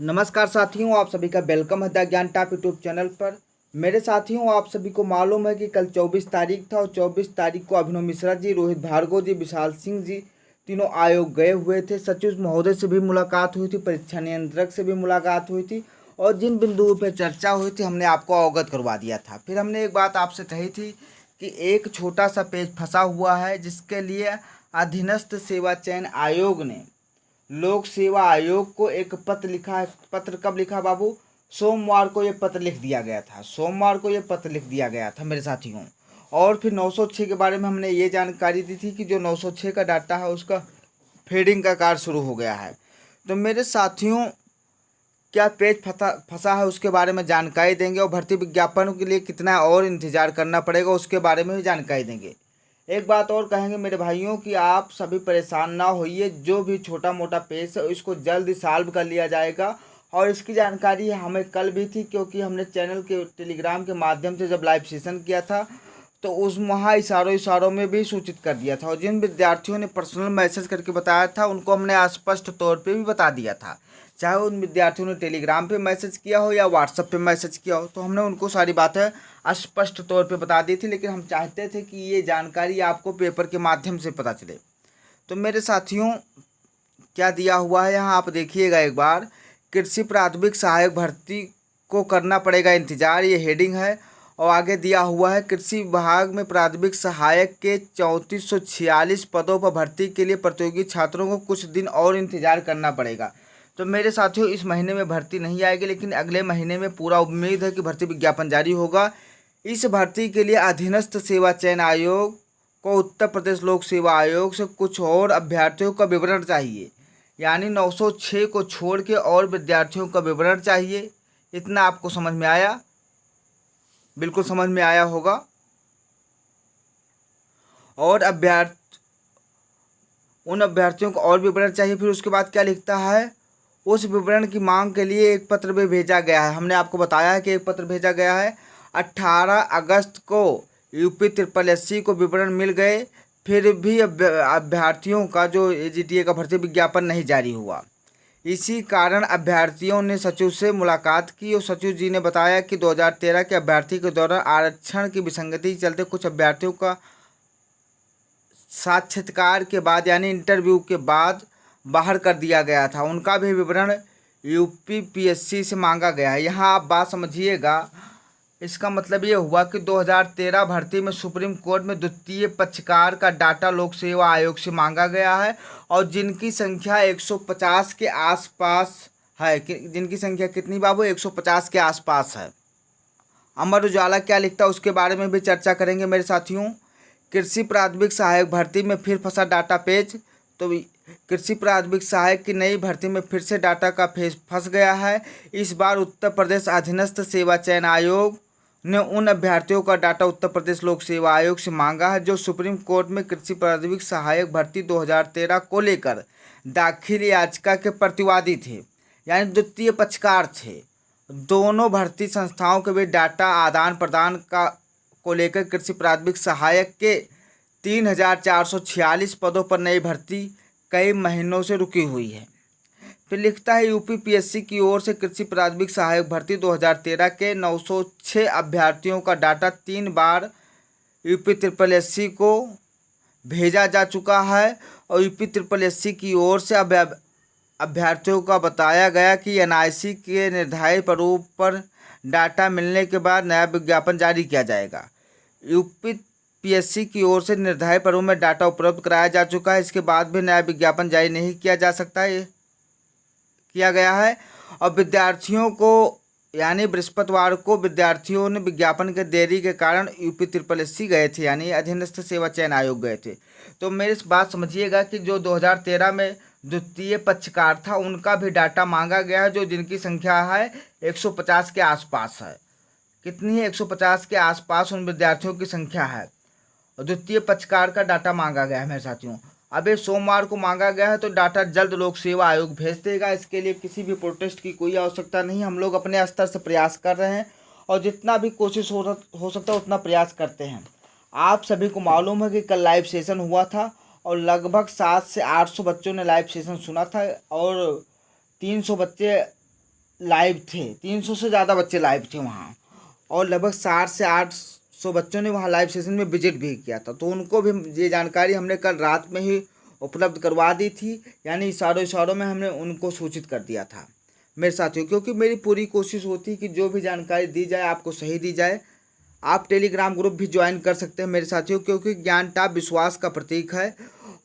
नमस्कार साथियों, आप सभी का वेलकम है द ज्ञान टॉप यूट्यूब चैनल पर। मेरे साथियों, आप सभी को मालूम है कि कल 24 तारीख था और 24 तारीख को अभिनव मिश्रा जी, रोहित भार्गव जी, विशाल सिंह जी तीनों आयोग गए हुए थे। सचिव महोदय से भी मुलाकात हुई थी, परीक्षा नियंत्रक से भी मुलाकात हुई थी और जिन बिंदुओं पर चर्चा हुई थी हमने आपको अवगत करवा दिया था। फिर हमने एक बात आपसे कही थी कि एक छोटा सा पेज फंसा हुआ है, जिसके लिए अधीनस्थ सेवा चयन आयोग ने लोक सेवा आयोग को एक पत्र लिखा है। पत्र कब लिखा बाबू? सोमवार को ये पत्र लिख दिया गया था। सोमवार को ये पत्र लिख दिया गया था मेरे साथियों। और फिर 906 के बारे में हमने ये जानकारी दी थी कि जो 906 का डाटा है उसका फेडिंग का कार्य शुरू हो गया है। तो मेरे साथियों, क्या पेज फंसा है उसके बारे में जानकारी देंगे और भर्ती विज्ञापनों के लिए कितना और इंतजार करना पड़ेगा उसके बारे में भी जानकारी देंगे। एक बात और कहेंगे मेरे भाइयों कि आप सभी परेशान ना होइए, जो भी छोटा मोटा पेज है इसको जल्दी सॉल्व कर लिया जाएगा। और इसकी जानकारी हमें कल भी थी, क्योंकि हमने चैनल के टेलीग्राम के माध्यम से जब लाइव सेशन किया था तो उस वहाँ इशारों में भी सूचित कर दिया था। और जिन विद्यार्थियों ने पर्सनल मैसेज करके बताया था उनको हमने स्पष्ट तौर पे भी बता दिया था, चाहे उन विद्यार्थियों ने टेलीग्राम पे मैसेज किया हो या व्हाट्सएप पे मैसेज किया हो, तो हमने उनको सारी बातें स्पष्ट तौर पे बता दी थी। लेकिन हम चाहते थे कि ये जानकारी आपको पेपर के माध्यम से पता चले। तो मेरे साथियों, क्या दिया हुआ है यहाँ आप देखिएगा एक बार। कृषि प्राथमिक सहायक भर्ती को करना पड़ेगा इंतजार, ये हेडिंग है। और आगे दिया हुआ है कृषि विभाग में प्राथमिक सहायक के 3446 पदों पर भर्ती के लिए प्रतियोगी छात्रों को कुछ दिन और इंतजार करना पड़ेगा। तो मेरे साथियों, इस महीने में भर्ती नहीं आएगी, लेकिन अगले महीने में पूरा उम्मीद है कि भर्ती विज्ञापन जारी होगा। इस भर्ती के लिए अधीनस्थ सेवा चयन आयोग को उत्तर प्रदेश लोक सेवा आयोग से कुछ और अभ्यर्थियों का विवरण चाहिए, यानी 906 को छोड़ के और विद्यार्थियों का विवरण चाहिए। इतना आपको समझ में आया? बिल्कुल समझ में आया होगा। और उन अभ्यर्थियों को और विवरण चाहिए। फिर उसके बाद क्या लिखता है? उस विवरण की मांग के लिए एक पत्र भी भेजा गया है। हमने आपको बताया है कि एक पत्र भेजा गया है। 18 अगस्त को यूपी SSSC को विवरण मिल गए, फिर भी अभ्यर्थियों का जो AGTA का भर्ती विज्ञापन नहीं जारी हुआ। इसी कारण अभ्यर्थियों ने सचिव से मुलाकात की और सचिव जी ने बताया कि 2013 के अभ्यर्थी के दौरान आरक्षण की विसंगति के चलते कुछ अभ्यर्थियों का साक्षात्कार के बाद यानी इंटरव्यू के बाद बाहर कर दिया गया था। उनका भी विवरण UPPSC से मांगा गया है। यहाँ आप बात समझिएगा, इसका मतलब ये हुआ कि 2013 भर्ती में सुप्रीम कोर्ट में द्वितीय पक्षकार का डाटा लोक सेवा आयोग से मांगा गया है और जिनकी संख्या 150 के आसपास है। जिनकी संख्या कितनी बाबू? 150 के आसपास है। अमर उजाला क्या लिखता है उसके बारे में भी चर्चा करेंगे मेरे साथियों। कृषि प्राथमिक सहायक भर्ती में फिर फंसा डाटा पेज। तो कृषि प्राथमिक सहायक की नई भर्ती में फिर से डाटा का पेज फंस गया है। इस बार उत्तर प्रदेश अधीनस्थ सेवा चयन आयोग ने उन अभ्यर्थियों का डाटा उत्तर प्रदेश लोक सेवा आयोग से मांगा है जो सुप्रीम कोर्ट में कृषि प्राथमिक सहायक भर्ती 2013 को लेकर दाखिल याचिका के प्रतिवादी थे, यानी द्वितीय पक्षकार थे। दोनों भर्ती संस्थाओं के बीच डाटा आदान प्रदान को लेकर कृषि प्राथमिक सहायक के 3446 पदों पर नई भर्ती कई महीनों से रुकी हुई है। फिर लिखता है UPPSC की ओर से कृषि प्राथमिक सहायक भर्ती 2013 के 906 अभ्यर्थियों का डाटा 3 बार UPSSC को भेजा जा चुका है और UPSSC की ओर से अभ्यर्थियों का बताया गया कि NIC के निर्धारित प्रारूप पर डाटा मिलने के बाद नया विज्ञापन जारी किया जाएगा। UPPSC की ओर से निर्धारित प्रारूप में डाटा उपलब्ध कराया जा चुका है, इसके बाद भी नया विज्ञापन जारी नहीं किया जा सकता है, किया गया है। और विद्यार्थियों को यानी बृहस्पतिवार को विद्यार्थियों ने विज्ञापन के देरी के कारण UPSSC गए थे, यानी अधीनस्थ सेवा चयन आयोग गए थे। तो मेरी इस बात समझिएगा कि जो 2013 में द्वितीय पक्षकार था उनका भी डाटा मांगा गया है, जो जिनकी संख्या है 150 के आसपास है। कितनी है? 150 के आसपास उन विद्यार्थियों की संख्या है और द्वितीय पक्षकार का डाटा मांगा गया है मेरे साथियों। अब ये सोमवार को मांगा गया है तो डाटा जल्द लोक सेवा आयोग भेज देगा। इसके लिए किसी भी प्रोटेस्ट की कोई आवश्यकता नहीं। हम लोग अपने स्तर से प्रयास कर रहे हैं और जितना भी कोशिश हो सकता है उतना प्रयास करते हैं। आप सभी को मालूम है कि कल लाइव सेशन हुआ था और लगभग 700 से 800 बच्चों ने लाइव सेशन सुना था और 300 बच्चे लाइव थे, 300 से ज़्यादा बच्चे लाइव थे वहाँ, और लगभग 60 से 800 बच्चों ने वहाँ लाइव सेशन में विजिट भी किया था। तो उनको भी ये जानकारी हमने कल रात में ही उपलब्ध करवा दी थी, यानी इशारों में हमने उनको सूचित कर दिया था मेरे साथियों, क्योंकि मेरी पूरी कोशिश होती है कि जो भी जानकारी दी जाए आपको सही दी जाए। आप टेलीग्राम ग्रुप भी ज्वाइन कर सकते हैं मेरे साथियों, क्योंकि ज्ञान टाप विश्वास का प्रतीक है,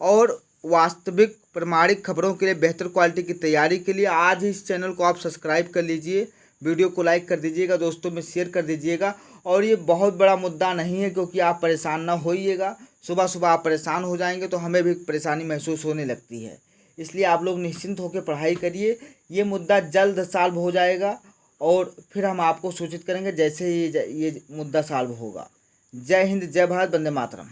और वास्तविक प्रमाणिक खबरों के लिए बेहतर क्वालिटी की तैयारी के लिए आज ही इस चैनल को आप सब्सक्राइब कर लीजिए, वीडियो को लाइक कर दीजिएगा, दोस्तों में शेयर कर दीजिएगा। और ये बहुत बड़ा मुद्दा नहीं है, क्योंकि आप परेशान ना होइएगा। सुबह सुबह आप परेशान हो जाएंगे तो हमें भी परेशानी महसूस होने लगती है, इसलिए आप लोग निश्चिंत होकर पढ़ाई करिए। ये मुद्दा जल्द सॉल्व हो जाएगा और फिर हम आपको सूचित करेंगे जैसे ही ये मुद्दा सॉल्व होगा। जय हिंद, जय भारत, वंदे मातरम।